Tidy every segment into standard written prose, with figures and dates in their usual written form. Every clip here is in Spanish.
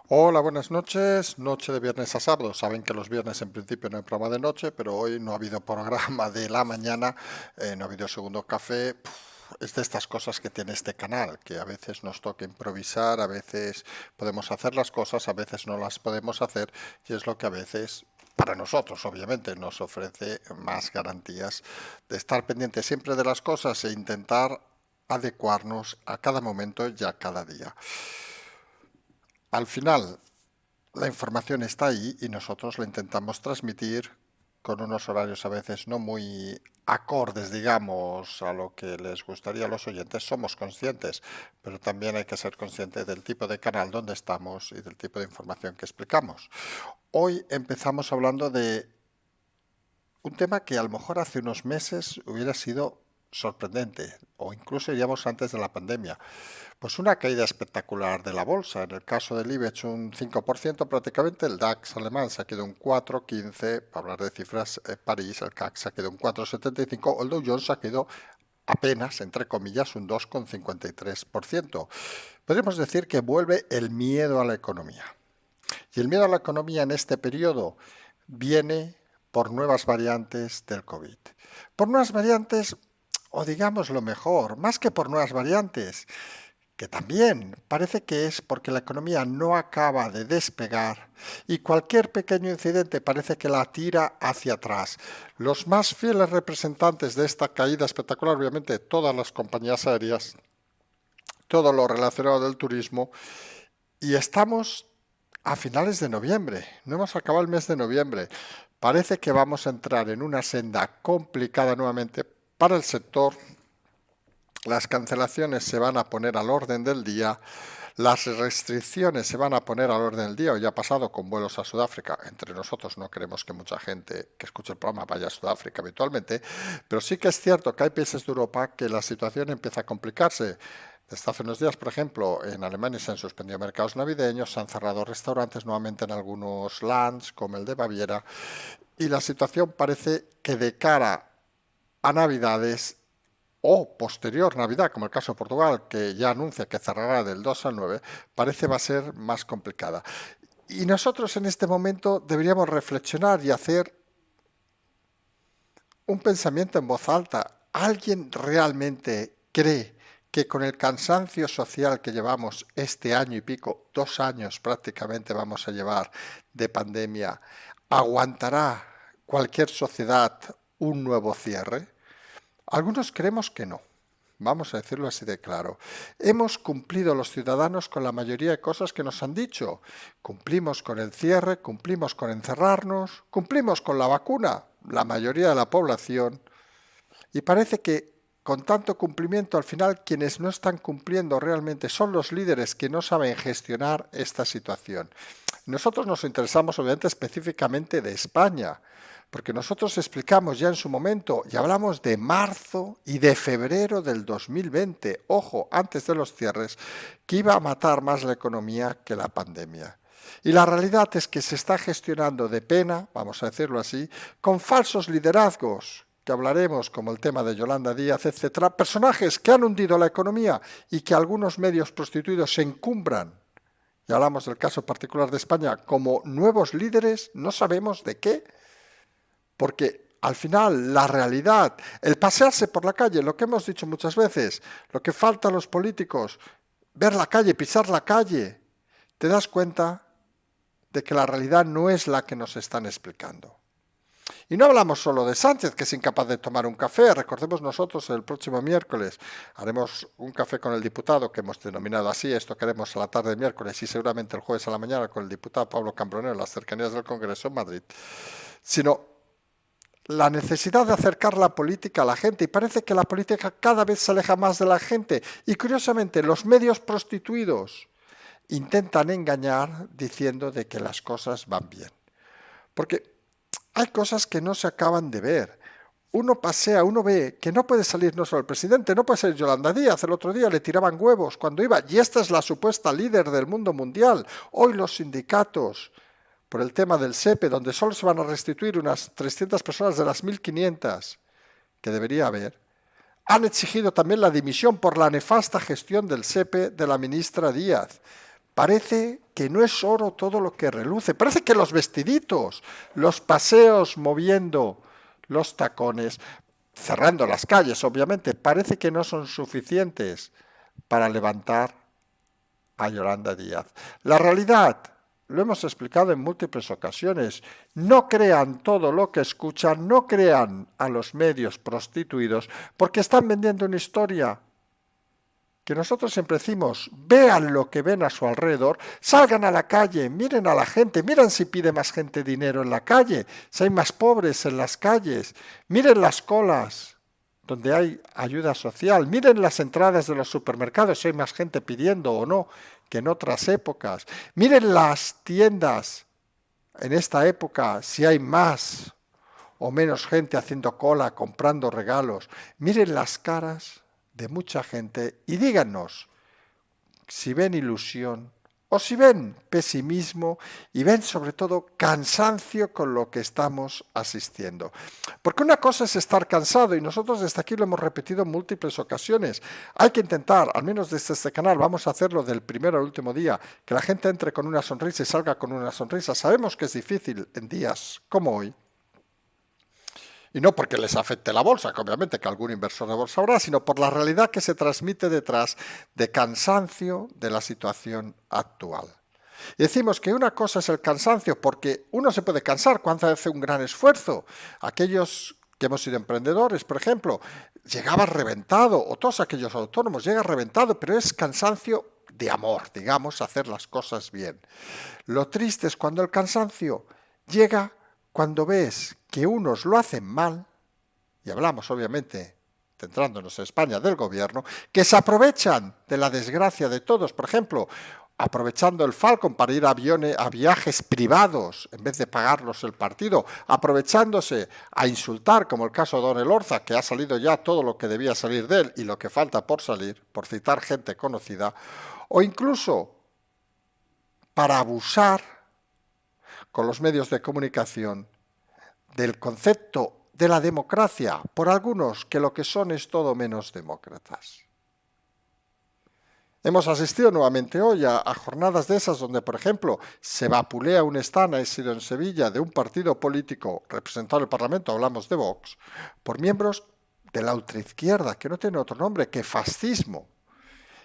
Hola, buenas noches. Noche de viernes a sábado. Saben que los viernes en principio no hay programa de noche, pero hoy no ha habido programa de la mañana, no ha habido segundo café. Es de estas cosas que tiene este canal, que a veces nos toca improvisar, a veces podemos hacer las cosas, a veces no las podemos hacer, y es lo que a veces, para nosotros, obviamente, nos ofrece más garantías de estar pendientes siempre de las cosas e intentar adecuarnos a cada momento y a cada día. Al final, la información está ahí y nosotros la intentamos transmitir con unos horarios a veces no muy acordes, digamos, a lo que les gustaría a los oyentes. Somos conscientes, pero también hay que ser conscientes del tipo de canal donde estamos y del tipo de información que explicamos. Hoy empezamos hablando de un tema que a lo mejor hace unos meses hubiera sido sorprendente, o incluso iríamos antes de la pandemia. Pues una caída espectacular de la bolsa. En el caso del IBEX un 5% prácticamente, el DAX alemán se ha quedado un 4,15, para hablar de cifras, París, el CAC se ha quedado un 4,75, el Dow Jones se ha quedado apenas, entre comillas, un 2,53%. Podríamos decir que vuelve el miedo a la economía. Y el miedo a la economía en este periodo viene por nuevas variantes del COVID. Por nuevas variantes, o digamos lo mejor, más que por nuevas variantes, que también parece que es porque la economía no acaba de despegar y cualquier pequeño incidente parece que la tira hacia atrás. Los más fieles representantes de esta caída espectacular, obviamente todas las compañías aéreas, todo lo relacionado del turismo, y estamos a finales de noviembre, no hemos acabado el mes de noviembre. Parece que vamos a entrar en una senda complicada nuevamente para el sector. Las cancelaciones se van a poner al orden del día, las restricciones se van a poner al orden del día, o ya ha pasado con vuelos a Sudáfrica. Entre nosotros no queremos que mucha gente que escuche el programa vaya a Sudáfrica habitualmente, pero sí que es cierto que hay países de Europa que la situación empieza a complicarse. Desde hace unos días, por ejemplo, en Alemania se han suspendido mercados navideños, se han cerrado restaurantes nuevamente en algunos lands, como el de Baviera, y la situación parece que de cara a Navidades o posterior Navidad, como el caso de Portugal, que ya anuncia que cerrará del 2 al 9, parece va a ser más complicada. Y nosotros en este momento deberíamos reflexionar y hacer un pensamiento en voz alta. ¿Alguien realmente cree que con el cansancio social que llevamos este año y pico, 2 años prácticamente vamos a llevar de pandemia, aguantará cualquier sociedad un nuevo cierre? Algunos creemos que no. Vamos a decirlo así de claro. Hemos cumplido los ciudadanos con la mayoría de cosas que nos han dicho. Cumplimos con el cierre, cumplimos con encerrarnos, cumplimos con la vacuna, la mayoría de la población. Y parece que con tanto cumplimiento al final quienes no están cumpliendo realmente son los líderes que no saben gestionar esta situación. Nosotros nos interesamos obviamente específicamente de España, porque nosotros explicamos ya en su momento y hablamos de marzo y de febrero del 2020, ojo, antes de los cierres, que iba a matar más la economía que la pandemia. Y la realidad es que se está gestionando de pena, vamos a decirlo así, con falsos liderazgos, que hablaremos como el tema de Yolanda Díaz, etcétera, personajes que han hundido la economía y que algunos medios prostituidos se encumbran, y hablamos del caso particular de España, como nuevos líderes, no sabemos de qué, porque al final la realidad, el pasearse por la calle, lo que hemos dicho muchas veces, lo que falta a los políticos, ver la calle, pisar la calle, te das cuenta de que la realidad no es la que nos están explicando. Y no hablamos solo de Sánchez, que es incapaz de tomar un café. Recordemos nosotros el próximo miércoles haremos un café con el diputado, que hemos denominado así, esto que haremos a la tarde de miércoles y seguramente el jueves a la mañana con el diputado Pablo Cambronero en las cercanías del Congreso en Madrid, sino la necesidad de acercar la política a la gente, y parece que la política cada vez se aleja más de la gente, y curiosamente los medios prostituidos intentan engañar diciendo de que las cosas van bien. Porque hay cosas que no se acaban de ver. Uno pasea, uno ve que no puede salir no solo el presidente, no puede ser Yolanda Díaz. El otro día le tiraban huevos cuando iba, y esta es la supuesta líder del mundo mundial. Hoy los sindicatos, por el tema del SEPE, donde solo se van a restituir unas 300 personas de las 1.500 que debería haber, han exigido también la dimisión por la nefasta gestión del SEPE de la ministra Díaz. Parece que no es oro todo lo que reluce. Parece que los vestiditos, los paseos moviendo los tacones, cerrando las calles, obviamente, parece que no son suficientes para levantar a Yolanda Díaz. La realidad, lo hemos explicado en múltiples ocasiones, no crean todo lo que escuchan, no crean a los medios prostituidos, porque están vendiendo una historia que nosotros siempre decimos: vean lo que ven a su alrededor, salgan a la calle, miren a la gente, miren si pide más gente dinero en la calle, si hay más pobres en las calles, miren las colas donde hay ayuda social, miren las entradas de los supermercados si hay más gente pidiendo o no que en otras épocas, miren las tiendas en esta época si hay más o menos gente haciendo cola, comprando regalos, miren las caras de mucha gente y díganos si ven ilusión o si ven pesimismo y ven sobre todo cansancio con lo que estamos asistiendo. Porque una cosa es estar cansado y nosotros desde aquí lo hemos repetido en múltiples ocasiones. Hay que intentar, al menos desde este canal, vamos a hacerlo del primero al último día, que la gente entre con una sonrisa y salga con una sonrisa. Sabemos que es difícil en días como hoy. Y no porque les afecte la bolsa, que obviamente que algún inversor de bolsa habrá, sino por la realidad que se transmite detrás de cansancio de la situación actual. Y decimos que una cosa es el cansancio, porque uno se puede cansar cuando hace un gran esfuerzo. Aquellos que hemos sido emprendedores, por ejemplo, llegaba reventado, o todos aquellos autónomos llega reventado, pero es cansancio de amor, digamos, hacer las cosas bien. Lo triste es cuando el cansancio llega cuando ves que unos lo hacen mal, y hablamos obviamente, centrándonos en España, del gobierno, que se aprovechan de la desgracia de todos, por ejemplo, aprovechando el Falcon para ir a viajes privados en vez de pagarlos el partido, aprovechándose a insultar, como el caso de Don Elorza, que ha salido ya todo lo que debía salir de él y lo que falta por salir, por citar gente conocida, o incluso para abusar con los medios de comunicación del concepto de la democracia por algunos que lo que son es todo menos demócratas. Hemos asistido nuevamente hoy a jornadas de esas donde, por ejemplo, se vapulea un stand, he sido en Sevilla, de un partido político representado en el Parlamento, hablamos de Vox, por miembros de la ultraizquierda, que no tiene otro nombre que fascismo.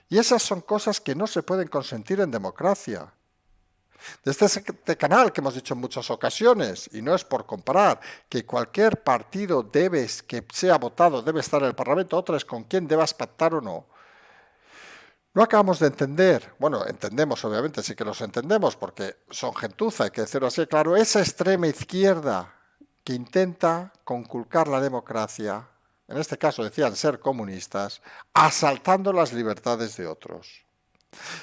Y esas son cosas que no se pueden consentir en democracia. Desde este canal que hemos dicho en muchas ocasiones, y no es por comparar, que cualquier partido que sea votado debe estar en el Parlamento, otra es con quién debas pactar o no. No acabamos de entender, bueno, entendemos obviamente, sí que los entendemos porque son gentuza, hay que decirlo así, claro, esa extrema izquierda que intenta conculcar la democracia, en este caso decían ser comunistas, asaltando las libertades de otros.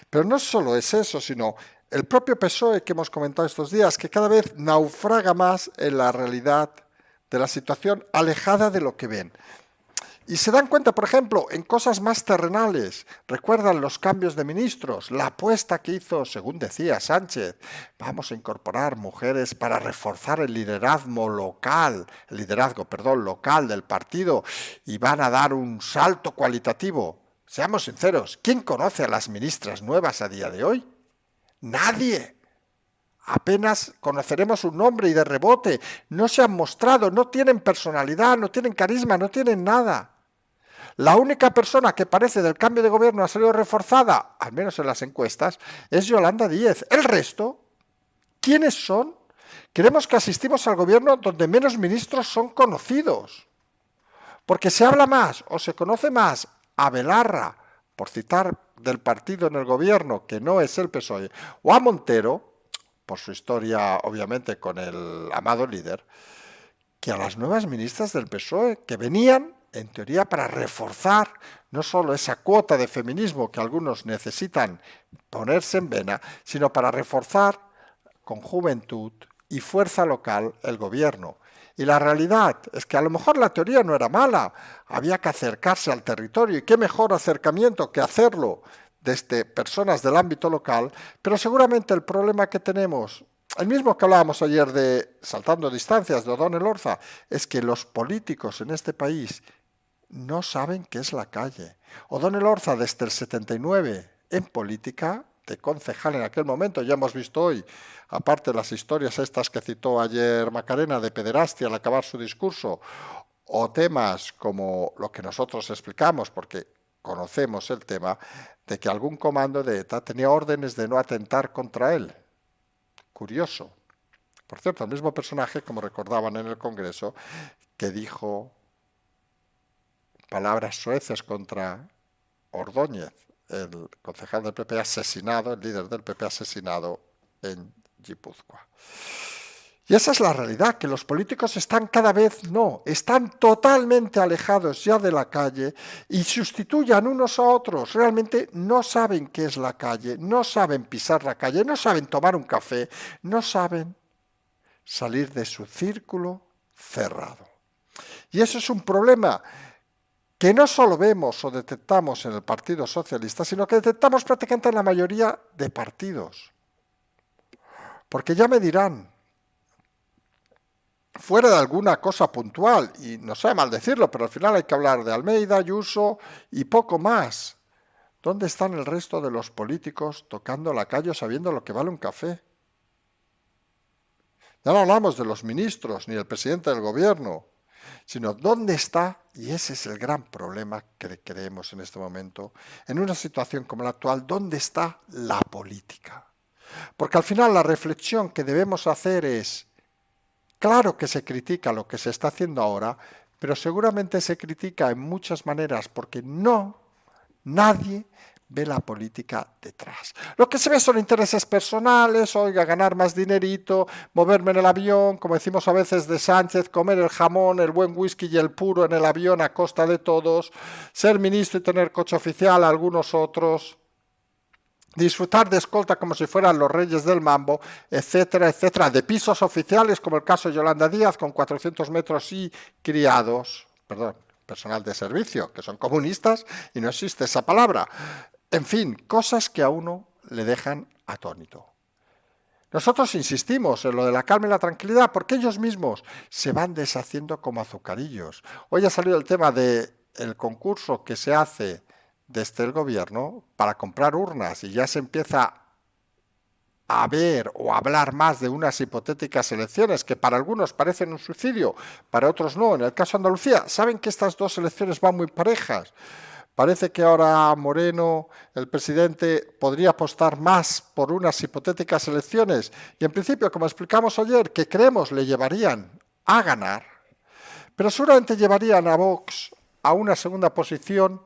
Pero no solo es eso, sino el propio PSOE que hemos comentado estos días, que cada vez naufraga más en la realidad de la situación alejada de lo que ven. Y se dan cuenta, por ejemplo, en cosas más terrenales. Recuerdan los cambios de ministros, la apuesta que hizo, según decía Sánchez, vamos a incorporar mujeres para reforzar el liderazgo local del partido y van a dar un salto cualitativo. Seamos sinceros, ¿quién conoce a las ministras nuevas a día de hoy? Nadie. Apenas conoceremos un nombre y de rebote. No se han mostrado, no tienen personalidad, no tienen carisma, no tienen nada. La única persona que parece del cambio de gobierno ha salido reforzada, al menos en las encuestas, es Yolanda Díaz. El resto, ¿quiénes son? Creemos que asistimos al gobierno donde menos ministros son conocidos. Porque se habla más o se conoce más a Belarra, por citar del partido en el gobierno, que no es el PSOE, o a Montero, por su historia obviamente con el amado líder, que a las nuevas ministras del PSOE, que venían en teoría para reforzar no solo esa cuota de feminismo que algunos necesitan ponerse en vena, sino para reforzar con juventud y fuerza local el gobierno. Y la realidad es que a lo mejor la teoría no era mala, había que acercarse al territorio, y qué mejor acercamiento que hacerlo desde personas del ámbito local, pero seguramente el problema que tenemos, el mismo que hablábamos ayer de saltando distancias de O'Donnell Orza, es que los políticos en este país no saben qué es la calle. O'Donnell Orza desde el 79 en política de concejal en aquel momento. Ya hemos visto hoy, aparte de las historias estas que citó ayer Macarena de pederastia al acabar su discurso, o temas como lo que nosotros explicamos, porque conocemos el tema, de que algún comando de ETA tenía órdenes de no atentar contra él. Curioso. Por cierto, el mismo personaje, como recordaban en el Congreso, que dijo palabras soeces contra Ordóñez, el concejal del PP asesinado, el líder del PP asesinado en Guipúzcoa. Y esa es la realidad, que los políticos están están totalmente alejados ya de la calle y sustituyan unos a otros. Realmente no saben qué es la calle, no saben pisar la calle, no saben tomar un café, no saben salir de su círculo cerrado. Y eso es un problema que no solo vemos o detectamos en el Partido Socialista, sino que detectamos prácticamente en la mayoría de partidos. Porque ya me dirán, fuera de alguna cosa puntual, y no sabe mal decirlo, pero al final hay que hablar de Almeida, Ayuso y poco más. ¿Dónde están el resto de los políticos tocando la calle sabiendo lo que vale un café? Ya no hablamos de los ministros ni del presidente del gobierno, sino dónde está, y ese es el gran problema que creemos en este momento, en una situación como la actual, ¿dónde está la política? Porque al final la reflexión que debemos hacer es, claro que se critica lo que se está haciendo ahora, pero seguramente se critica en muchas maneras porque nadie ve la política detrás. Lo que se ve son intereses personales, ganar más dinerito, moverme en el avión, como decimos a veces de Sánchez, comer el jamón, el buen whisky y el puro en el avión a costa de todos, ser ministro y tener coche oficial, algunos otros, disfrutar de escolta como si fueran los reyes del mambo, etcétera, etcétera, de pisos oficiales como el caso de Yolanda Díaz con 400 metros y personal de servicio, que son comunistas y no existe esa palabra. En fin, cosas que a uno le dejan atónito. Nosotros insistimos en lo de la calma y la tranquilidad porque ellos mismos se van deshaciendo como azucarillos. Hoy ha salido el tema del concurso que se hace desde el gobierno para comprar urnas y ya se empieza a ver o a hablar más de unas hipotéticas elecciones que para algunos parecen un suicidio, para otros no. En el caso de Andalucía, saben que estas dos elecciones van muy parejas. Parece que ahora Moreno, el presidente, podría apostar más por unas hipotéticas elecciones y en principio, como explicamos ayer, que creemos le llevarían a ganar, pero seguramente llevarían a Vox a una segunda posición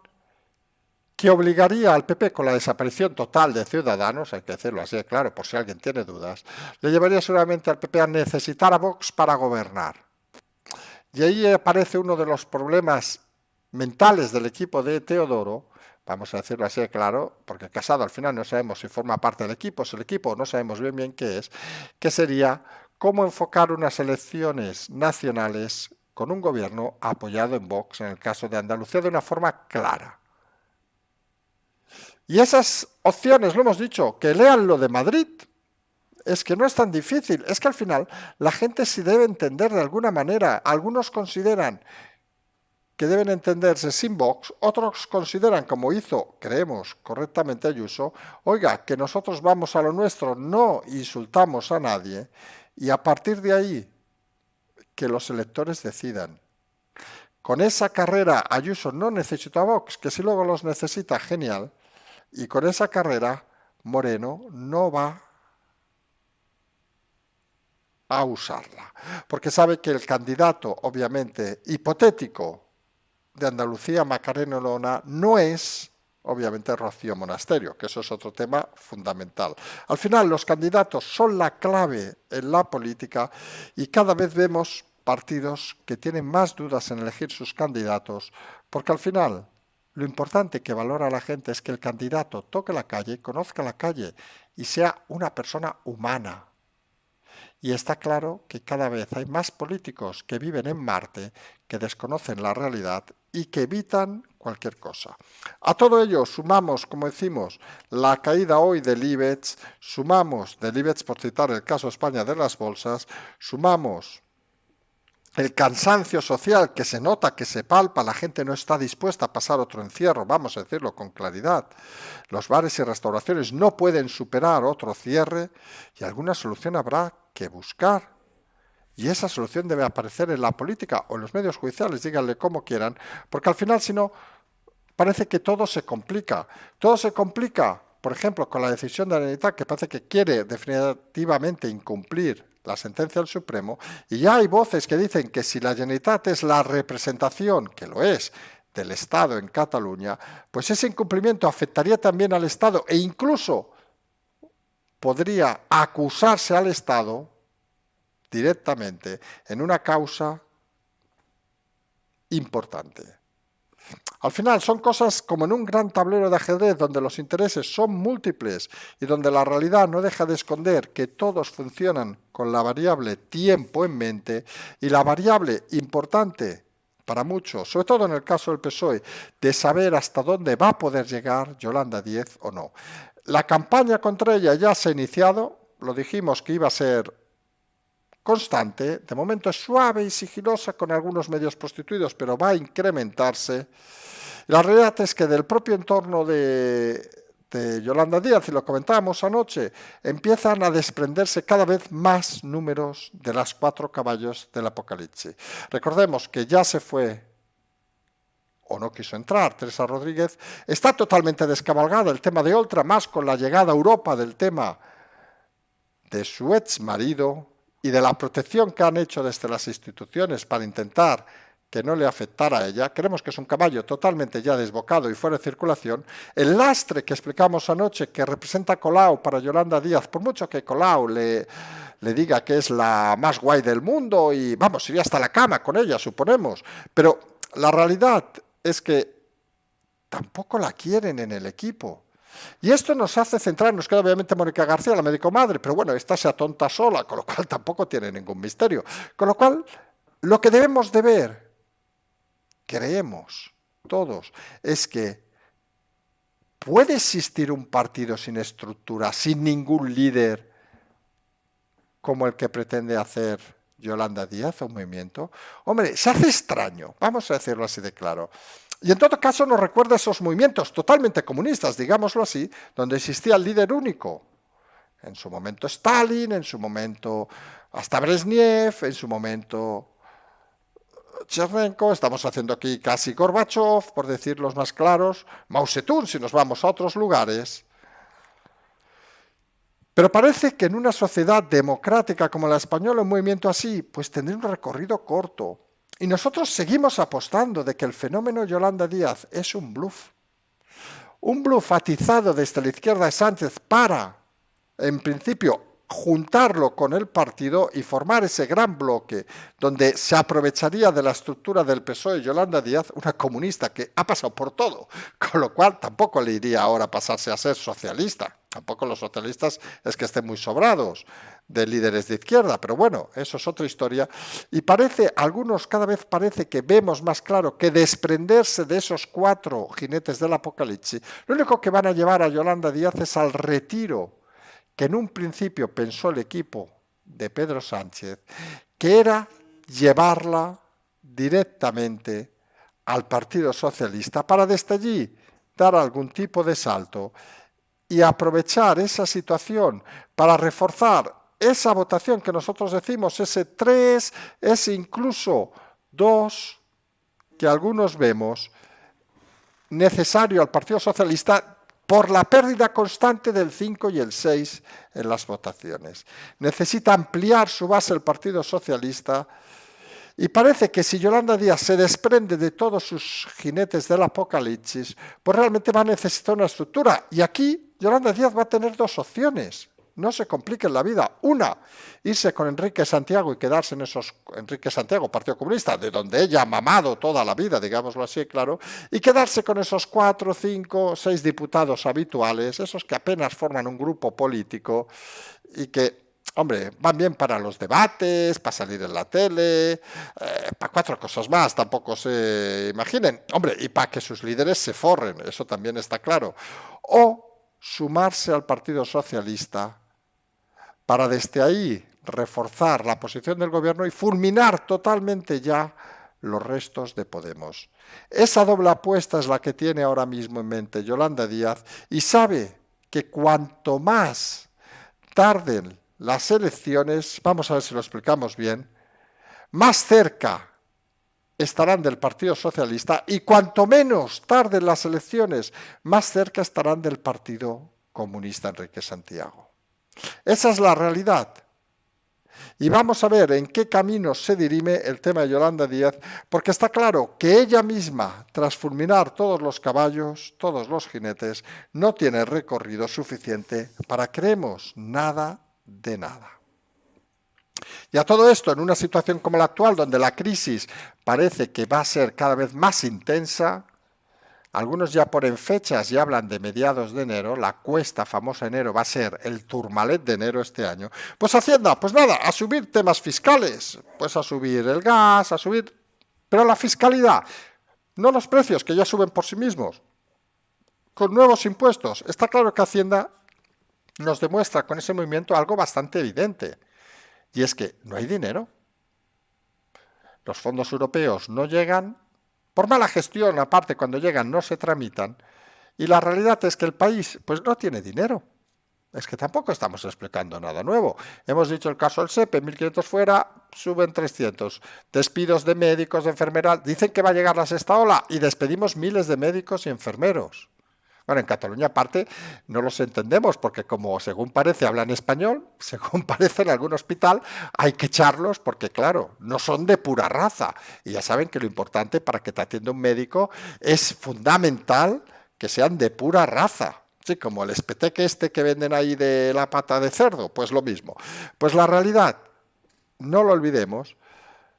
que obligaría al PP, con la desaparición total de Ciudadanos, hay que decirlo así, claro, por si alguien tiene dudas, le llevaría seguramente al PP a necesitar a Vox para gobernar. Y ahí aparece uno de los problemas mentales del equipo de Teodoro, vamos a decirlo así, claro, porque Casado al final no sabemos si forma parte del equipo, es el equipo, no sabemos bien qué es, que sería cómo enfocar unas elecciones nacionales con un gobierno apoyado en Vox, en el caso de Andalucía, de una forma clara. Y esas opciones, lo hemos dicho, que lean lo de Madrid, es que no es tan difícil, es que al final la gente sí debe entender de alguna manera, algunos consideran que deben entenderse sin Vox, otros consideran, como hizo, creemos, correctamente Ayuso, que nosotros vamos a lo nuestro, no insultamos a nadie, y a partir de ahí, que los electores decidan. Con esa carrera Ayuso no necesita a Vox, que si luego los necesita, genial, y con esa carrera Moreno no va a usarla, porque sabe que el candidato, obviamente, hipotético, de Andalucía, Macarena Olona, no es, obviamente, Rocío Monasterio, que eso es otro tema fundamental. Al final, los candidatos son la clave en la política y cada vez vemos partidos que tienen más dudas en elegir sus candidatos, porque al final lo importante que valora la gente es que el candidato toque la calle, conozca la calle y sea una persona humana. Y está claro que cada vez hay más políticos que viven en Marte, que desconocen la realidad y que evitan cualquier cosa. A todo ello sumamos, como decimos, la caída hoy del IBEX, sumamos del IBEX, por citar el caso España de las bolsas, sumamos el cansancio social que se nota, que se palpa, la gente no está dispuesta a pasar otro encierro, vamos a decirlo con claridad. Los bares y restauraciones no pueden superar otro cierre y alguna solución habrá que buscar. Y esa solución debe aparecer en la política o en los medios judiciales, díganle como quieran, porque al final, si no, parece que todo se complica. Todo se complica, por ejemplo, con la decisión de la Generalitat, que parece que quiere definitivamente incumplir la sentencia del Supremo, y ya hay voces que dicen que si la Generalitat es la representación, que lo es, del Estado en Cataluña, pues ese incumplimiento afectaría también al Estado e incluso podría acusarse al Estado directamente en una causa importante. Al final son cosas como en un gran tablero de ajedrez donde los intereses son múltiples y donde la realidad no deja de esconder que todos funcionan con la variable tiempo en mente y la variable importante para muchos, sobre todo en el caso del PSOE, de saber hasta dónde va a poder llegar Yolanda Díaz o no. La campaña contra ella ya se ha iniciado, lo dijimos que iba a ser constante, de momento es suave y sigilosa con algunos medios prostituidos, pero va a incrementarse. La realidad es que del propio entorno de Yolanda Díaz, y lo comentábamos anoche, empiezan a desprenderse cada vez más números de las 4 caballos del Apocalipsis. Recordemos que ya se fue o no quiso entrar Teresa Rodríguez, está totalmente descabalgada el tema de Oltra, más con la llegada a Europa del tema de su ex marido y de la protección que han hecho desde las instituciones para intentar que no le afectara a ella. Creemos que es un caballo totalmente ya desbocado y fuera de circulación. El lastre que explicamos anoche que representa Colau para Yolanda Díaz, por mucho que Colau le diga que es la más guay del mundo y vamos, iría hasta la cama con ella, suponemos, pero la realidad es que tampoco la quieren en el equipo. Y esto nos hace centrar, nos queda obviamente Mónica García, la médico madre, pero bueno, esta se atonta sola, con lo cual tampoco tiene ningún misterio. Con lo cual, lo que debemos de ver, creemos todos, es que puede existir un partido sin estructura, sin ningún líder, como el que pretende hacer Yolanda Díaz, un movimiento. Hombre, se hace extraño, vamos a decirlo así de claro. Y en todo caso nos recuerda esos movimientos totalmente comunistas, digámoslo así, donde existía el líder único. En su momento Stalin, en su momento hasta Brezhnev, en su momento Chernenko, estamos haciendo aquí casi Gorbachev, por decir los más claros, Mao Zedong, si nos vamos a otros lugares. Pero parece que en una sociedad democrática como la española, un movimiento así, pues tendría un recorrido corto. Y nosotros seguimos apostando de que el fenómeno Yolanda Díaz es un bluff. Un bluff atizado desde la izquierda de Sánchez para, en principio, juntarlo con el partido y formar ese gran bloque donde se aprovecharía de la estructura del PSOE Yolanda Díaz, una comunista que ha pasado por todo, con lo cual tampoco le iría ahora a pasarse a ser socialista. Tampoco los socialistas es que estén muy sobrados de líderes de izquierda, pero bueno, eso es otra historia. Y parece, algunos cada vez parece que vemos más claro que desprenderse de esos 4 jinetes del apocalipsis, lo único que van a llevar a Yolanda Díaz es al retiro que en un principio pensó el equipo de Pedro Sánchez, que era llevarla directamente al Partido Socialista para desde allí dar algún tipo de salto y aprovechar esa situación para reforzar esa votación que nosotros decimos, ese 3, ese incluso 2, que algunos vemos necesario al Partido Socialista por la pérdida constante del 5 y el 6 en las votaciones. Necesita ampliar su base el Partido Socialista y parece que si Yolanda Díaz se desprende de todos sus jinetes del apocalipsis, pues realmente va a necesitar una estructura. Y aquí Yolanda Díaz va a tener 2 opciones. No se compliquen la vida. Una, irse con Enrique Santiago y quedarse en esos, Enrique Santiago, Partido Comunista, de donde ella ha mamado toda la vida, digámoslo así, claro, y quedarse con esos 4, 5, 6 diputados habituales, esos que apenas forman un grupo político y que, hombre, van bien para los debates, para salir en la tele, para 4 cosas más, tampoco se imaginen. Hombre, y para que sus líderes se forren, eso también está claro. O sumarse al Partido Socialista para desde ahí reforzar la posición del gobierno y fulminar totalmente ya los restos de Podemos. Esa doble apuesta es la que tiene ahora mismo en mente Yolanda Díaz y sabe que cuanto más tarden las elecciones, vamos a ver si lo explicamos bien, más cerca estarán del Partido Socialista y cuanto menos tarden las elecciones, más cerca estarán del Partido Comunista Enrique Santiago. Esa es la realidad. Y vamos a ver en qué camino se dirime el tema de Yolanda Díaz, porque está claro que ella misma, tras fulminar todos los caballos, todos los jinetes, no tiene recorrido suficiente para creemos nada de nada. Y a todo esto, en una situación como la actual, donde la crisis parece que va a ser cada vez más intensa, algunos ya ponen fechas y hablan de mediados de enero, la cuesta famosa enero va a ser el Tourmalet de enero este año. Pues Hacienda, pues nada, a subir temas fiscales, pues a subir el gas, a subir... Pero la fiscalidad, no los precios que ya suben por sí mismos, con nuevos impuestos. Está claro que Hacienda nos demuestra con ese movimiento algo bastante evidente, y es que no hay dinero. Los fondos europeos no llegan, por mala gestión, aparte cuando llegan no se tramitan, y la realidad es que el país pues no tiene dinero. Es que tampoco estamos explicando nada nuevo. Hemos dicho el caso del SEPE, 1.500 fuera, suben 300. Despidos de médicos, de enfermeras, dicen que va a llegar la sexta ola y despedimos miles de médicos y enfermeros. Bueno, en Cataluña aparte no los entendemos porque como según parece hablan español, según parece en algún hospital hay que echarlos porque claro, no son de pura raza. Y ya saben que lo importante para que te atienda un médico es fundamental que sean de pura raza. Sí, como el espeteque este que venden ahí de la pata de cerdo, pues lo mismo. Pues la realidad, no lo olvidemos,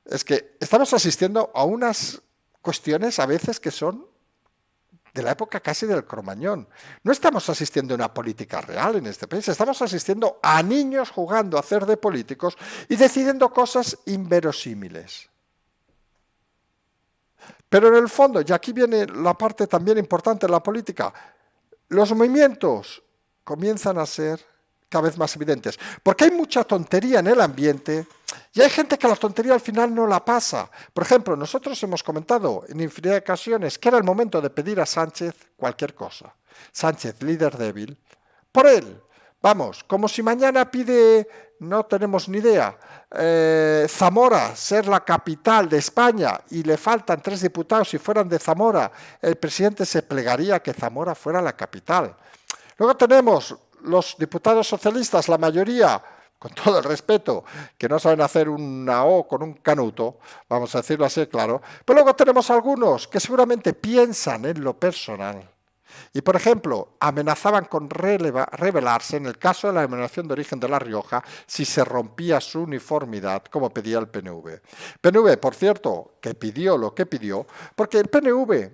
es que estamos asistiendo a unas cuestiones a veces que son de la época casi del Cromañón. No estamos asistiendo a una política real en este país, estamos asistiendo a niños jugando a hacer de políticos y decidiendo cosas inverosímiles. Pero en el fondo, y aquí viene la parte también importante de la política, los movimientos comienzan a ser cada vez más evidentes, porque hay mucha tontería en el ambiente y hay gente que la tontería al final no la pasa. Por ejemplo, nosotros hemos comentado en infinidad de ocasiones que era el momento de pedir a Sánchez cualquier cosa. Sánchez, líder débil, por él. Vamos, como si mañana pide, no tenemos ni idea, Zamora ser la capital de España y le faltan 3 diputados, si fueran de Zamora, el presidente se plegaría a que Zamora fuera la capital. Luego tenemos los diputados socialistas, la mayoría, con todo el respeto, que no saben hacer una O con un canuto, vamos a decirlo así, claro. Pero luego tenemos algunos que seguramente piensan en lo personal. Y, por ejemplo, amenazaban con rebelarse en el caso de la denominación de origen de La Rioja si se rompía su uniformidad, como pedía el PNV. PNV, por cierto, que pidió lo que pidió, porque el PNV,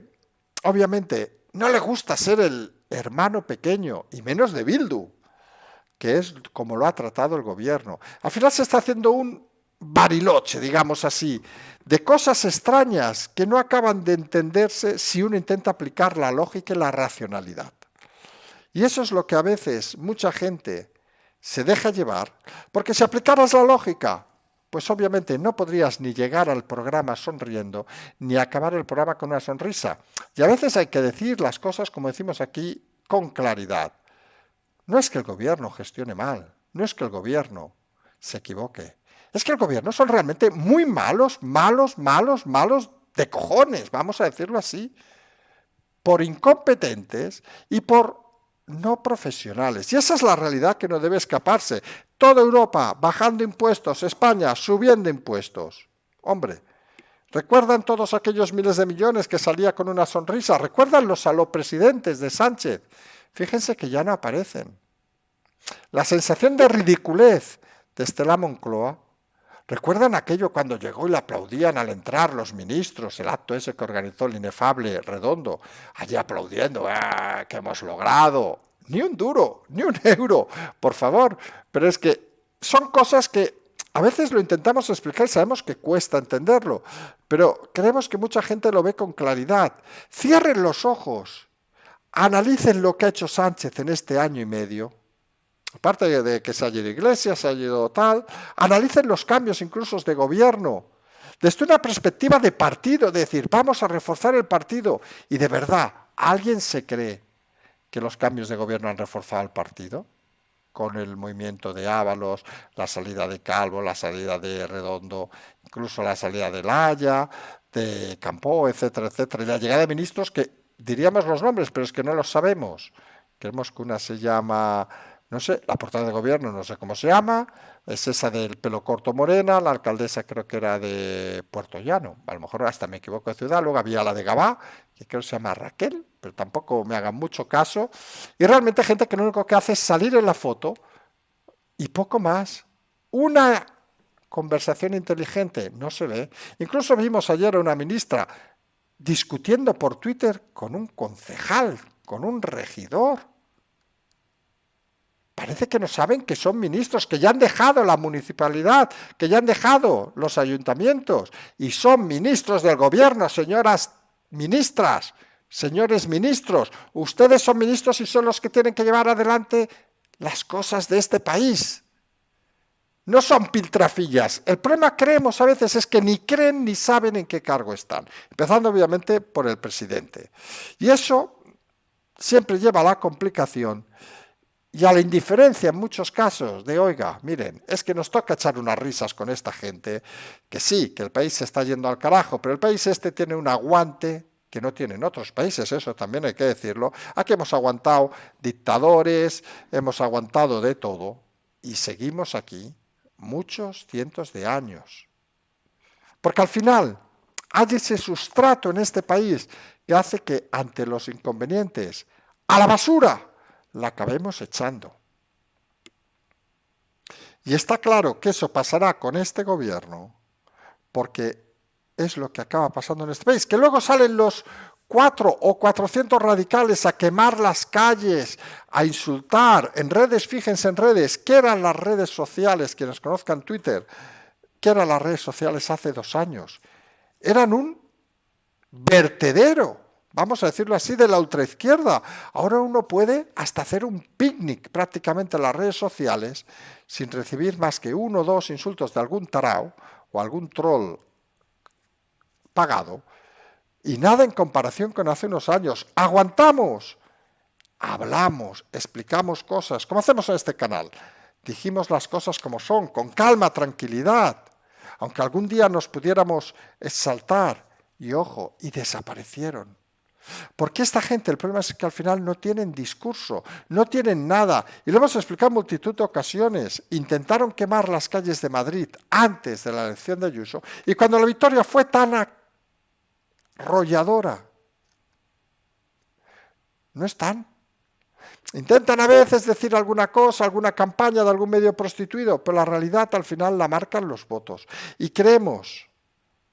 obviamente, no le gusta ser el hermano pequeño, y menos de Bildu, que es como lo ha tratado el gobierno. Al final se está haciendo un bariloche, digamos así, de cosas extrañas que no acaban de entenderse si uno intenta aplicar la lógica y la racionalidad. Y eso es lo que a veces mucha gente se deja llevar, porque si aplicaras la lógica, pues obviamente no podrías ni llegar al programa sonriendo, ni acabar el programa con una sonrisa. Y a veces hay que decir las cosas, como decimos aquí, con claridad. No es que el gobierno gestione mal, no es que el gobierno se equivoque. Es que el gobierno son realmente muy malos de cojones, vamos a decirlo así, por incompetentes y por no profesionales. Y esa es la realidad que no debe escaparse. Toda Europa bajando impuestos, España subiendo impuestos. Hombre, ¿recuerdan todos aquellos miles de millones que salía con una sonrisa? ¿Recuerdan los alopresidentes de Sánchez? Fíjense que ya no aparecen. La sensación de ridiculez de Estela Moncloa. ¿Recuerdan aquello cuando llegó y le aplaudían al entrar los ministros, el acto ese que organizó el inefable Redondo, allí aplaudiendo, que hemos logrado? Ni un duro, ni un euro, por favor. Pero es que son cosas que a veces lo intentamos explicar y sabemos que cuesta entenderlo, pero creemos que mucha gente lo ve con claridad. Cierren los ojos, analicen lo que ha hecho Sánchez en este año y medio aparte de que se haya ido Iglesias, se haya ido tal, analicen los cambios incluso de gobierno, desde una perspectiva de partido, de decir, vamos a reforzar el partido. Y de verdad, ¿alguien se cree que los cambios de gobierno han reforzado el partido? Con el movimiento de Ábalos, la salida de Calvo, la salida de Redondo, incluso la salida de Laya, de Campo, etcétera, etcétera, y la llegada de ministros que diríamos los nombres, pero es que no los sabemos. Creemos que una se llama, no sé, la portada de gobierno, no sé cómo se llama, es esa del pelo corto morena, la alcaldesa creo que era de Puerto Llano, a lo mejor hasta me equivoco de ciudad, luego había la de Gabá, que creo que se llama Raquel, pero tampoco me hagan mucho caso, y realmente gente que lo único que hace es salir en la foto y poco más. Una conversación inteligente no se ve. Incluso vimos ayer a una ministra discutiendo por Twitter con un concejal, con un regidor. Parece que no saben que son ministros, que ya han dejado la municipalidad, que ya han dejado los ayuntamientos y son ministros del gobierno, señoras ministras, señores ministros. Ustedes son ministros y son los que tienen que llevar adelante las cosas de este país. No son piltrafillas. El problema, creemos a veces, es que ni creen ni saben en qué cargo están. Empezando, obviamente, por el presidente. Y eso siempre lleva a la complicación y a la indiferencia en muchos casos de, oiga, miren, es que nos toca echar unas risas con esta gente, que sí, que el país se está yendo al carajo, pero el país este tiene un aguante que no tienen otros países, eso también hay que decirlo. Aquí hemos aguantado dictadores, hemos aguantado de todo y seguimos aquí muchos cientos de años. Porque al final hay ese sustrato en este país que hace que ante los inconvenientes, a la basura, la acabemos echando. Y está claro que eso pasará con este gobierno, porque es lo que acaba pasando en este país, que luego salen los 4 o 400 radicales a quemar las calles, a insultar en redes, fíjense en redes, ¿qué eran las redes sociales? Quienes conozcan Twitter, ¿qué eran las redes sociales hace 2 años? Eran un vertedero, vamos a decirlo así, de la ultraizquierda. Ahora uno puede hasta hacer un picnic prácticamente en las redes sociales sin recibir más que 1 o 2 insultos de algún tarao o algún troll pagado. Y nada en comparación con hace unos años. Aguantamos, hablamos, explicamos cosas, como hacemos en este canal. Dijimos las cosas como son, con calma, tranquilidad. Aunque algún día nos pudiéramos exaltar, y ojo, y desaparecieron. Porque esta gente, el problema es que al final no tienen discurso, no tienen nada. Y lo hemos explicado en multitud de ocasiones. Intentaron quemar las calles de Madrid antes de la elección de Ayuso, y cuando la victoria fue tan arrolladora, no están. Intentan a veces decir alguna cosa, alguna campaña de algún medio prostituido, pero la realidad al final la marcan los votos. Y creemos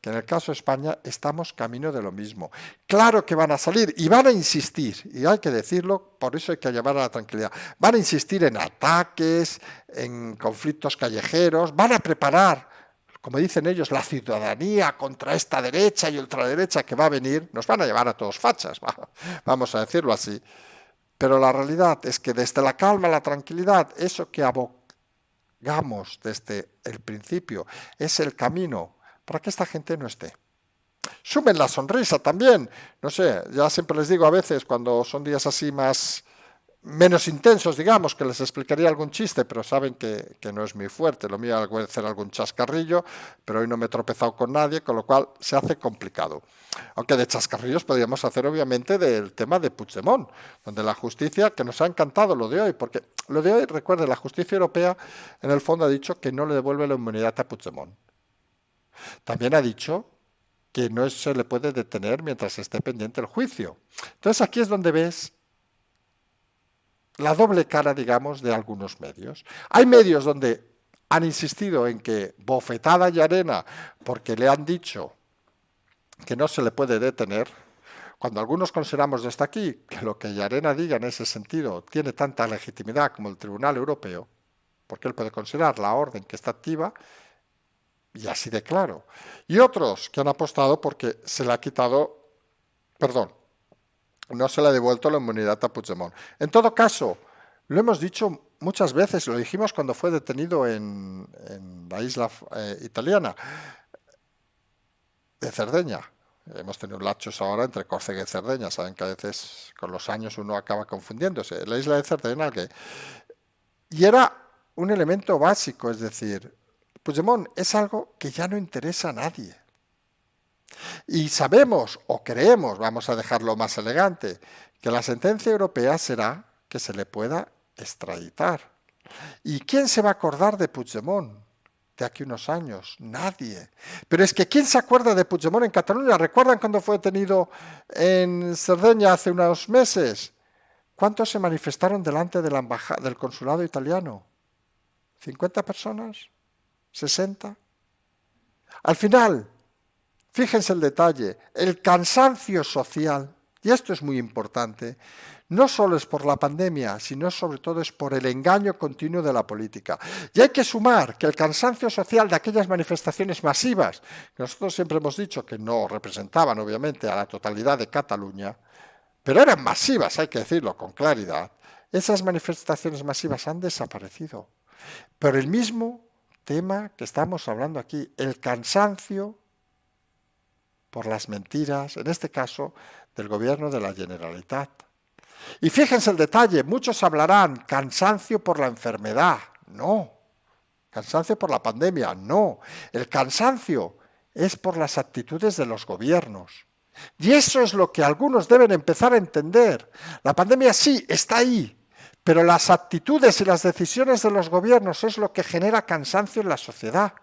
que en el caso de España estamos camino de lo mismo. Claro que van a salir y van a insistir, y hay que decirlo, por eso hay que llamar a la tranquilidad. Van a insistir en ataques, en conflictos callejeros, van a preparar, como dicen ellos, la ciudadanía contra esta derecha y ultraderecha que va a venir. Nos van a llevar a todos fachas, vamos a decirlo así. Pero la realidad es que desde la calma, la tranquilidad, eso que abogamos desde el principio, es el camino para que esta gente no esté. Sumen la sonrisa también. No sé, ya siempre les digo a veces cuando son días así menos intensos, digamos, que les explicaría algún chiste, pero saben que no es muy fuerte. Lo mío es hacer algún chascarrillo, pero hoy no me he tropezado con nadie, con lo cual se hace complicado. Aunque de chascarrillos podríamos hacer obviamente del tema de Puigdemont, donde la justicia, que nos ha encantado lo de hoy, porque lo de hoy, recuerde, la justicia europea en el fondo ha dicho que no le devuelve la inmunidad a Puigdemont. También ha dicho que no se le puede detener mientras esté pendiente el juicio. Entonces aquí es donde ves la doble cara, digamos, de algunos medios. Hay medios donde han insistido en que bofetada y arena porque le han dicho que no se le puede detener, cuando algunos consideramos desde aquí que lo que Llarena diga en ese sentido tiene tanta legitimidad como el Tribunal Europeo, porque él puede considerar la orden que está activa y así de claro. Y otros que han apostado porque se le ha quitado, no se le ha devuelto la inmunidad a Puigdemont. En todo caso, lo hemos dicho muchas veces, lo dijimos cuando fue detenido en la isla italiana de Cerdeña. Hemos tenido lapsus ahora entre Córcega y Cerdeña. Saben que a veces con los años uno acaba confundiéndose. La isla de Cerdeña, y era un elemento básico, es decir, Puigdemont es algo que ya no interesa a nadie. Y sabemos, o creemos, vamos a dejarlo más elegante, que la sentencia europea será que se le pueda extraditar. ¿Y quién se va a acordar de Puigdemont de aquí unos años? Nadie. Pero es que ¿quién se acuerda de Puigdemont en Cataluña? ¿Recuerdan cuando fue detenido en Cerdeña hace unos meses? ¿Cuántos se manifestaron delante de del consulado italiano? ¿50 personas? ¿60? Al final, fíjense el detalle, el cansancio social, y esto es muy importante, no solo es por la pandemia, sino sobre todo es por el engaño continuo de la política. Y hay que sumar que el cansancio social de aquellas manifestaciones masivas, que nosotros siempre hemos dicho que no representaban obviamente a la totalidad de Cataluña, pero eran masivas, hay que decirlo con claridad, esas manifestaciones masivas han desaparecido. Pero el mismo tema que estamos hablando aquí, el cansancio por las mentiras, en este caso, del gobierno de la Generalitat. Y fíjense el detalle, muchos hablarán cansancio por la enfermedad, no. Cansancio por la pandemia, no. El cansancio es por las actitudes de los gobiernos. Y eso es lo que algunos deben empezar a entender. La pandemia sí está ahí, pero las actitudes y las decisiones de los gobiernos es lo que genera cansancio en la sociedad.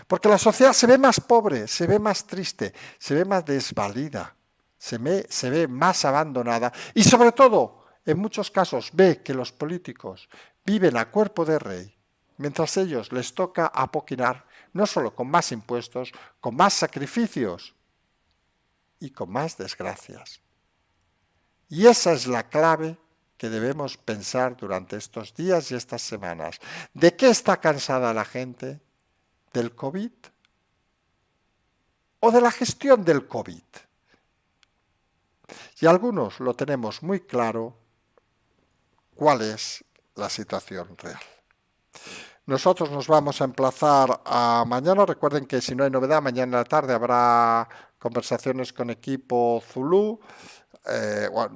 Porque la sociedad se ve más pobre, se ve más triste, se ve más desvalida, se ve más abandonada y sobre todo, en muchos casos, ve que los políticos viven a cuerpo de rey, mientras a ellos les toca apoquinar no solo con más impuestos, con más sacrificios y con más desgracias. Y esa es la clave que debemos pensar durante estos días y estas semanas. ¿De qué está cansada la gente? ¿Del COVID? ¿O de la gestión del COVID? Y algunos lo tenemos muy claro cuál es la situación real. Nosotros nos vamos a emplazar a mañana. Recuerden que si no hay novedad, mañana en la tarde habrá conversaciones con equipo Zulu.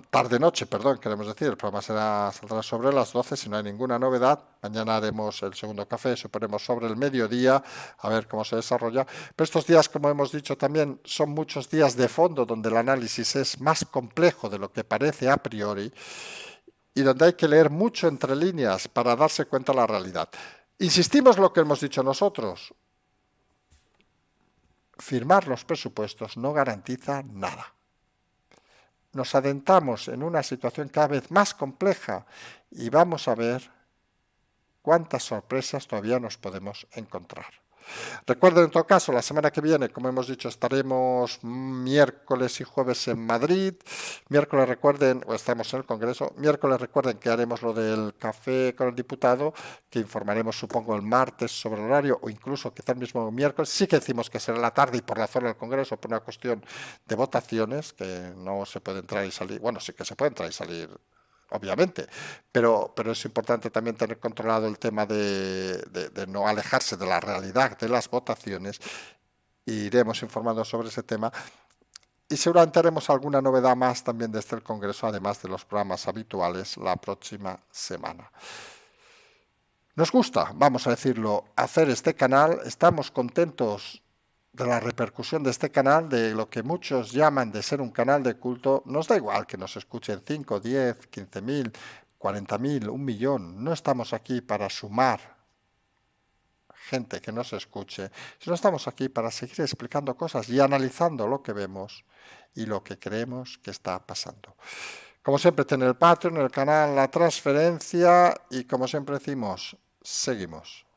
Tarde-noche, perdón, queremos decir. El programa saldrá sobre las 12 si no hay ninguna novedad. Mañana haremos el segundo café, suponemos sobre el mediodía, a ver cómo se desarrolla. Pero estos días, como hemos dicho también, son muchos días de fondo donde el análisis es más complejo de lo que parece a priori y donde hay que leer mucho entre líneas para darse cuenta de la realidad. Insistimos lo que hemos dicho nosotros. Firmar los presupuestos no garantiza nada. Nos adentramos en una situación cada vez más compleja y vamos a ver cuántas sorpresas todavía nos podemos encontrar. Recuerden en todo caso, la semana que viene, como hemos dicho, estaremos miércoles y jueves en Madrid. Miércoles recuerden, o estamos en el Congreso, miércoles recuerden que haremos lo del café con el diputado, que informaremos supongo el martes sobre el horario, o incluso quizá el mismo miércoles. Sí que decimos que será la tarde y por la zona del Congreso, por una cuestión de votaciones, que no se puede entrar y salir, bueno, sí que se puede entrar y salir obviamente, pero es importante también tener controlado el tema de no alejarse de la realidad de las votaciones. Iremos informando sobre ese tema y seguramente haremos alguna novedad más también desde el Congreso, además de los programas habituales la próxima semana. Nos gusta, vamos a decirlo, hacer este canal, estamos contentos de la repercusión de este canal, de lo que muchos llaman de ser un canal de culto. Nos da igual que nos escuchen 5, 10, 15.000, 40.000, 1.000.000. No estamos aquí para sumar gente que nos escuche, sino estamos aquí para seguir explicando cosas y analizando lo que vemos y lo que creemos que está pasando. Como siempre, tener el Patreon, el canal, la transferencia y como siempre decimos, seguimos.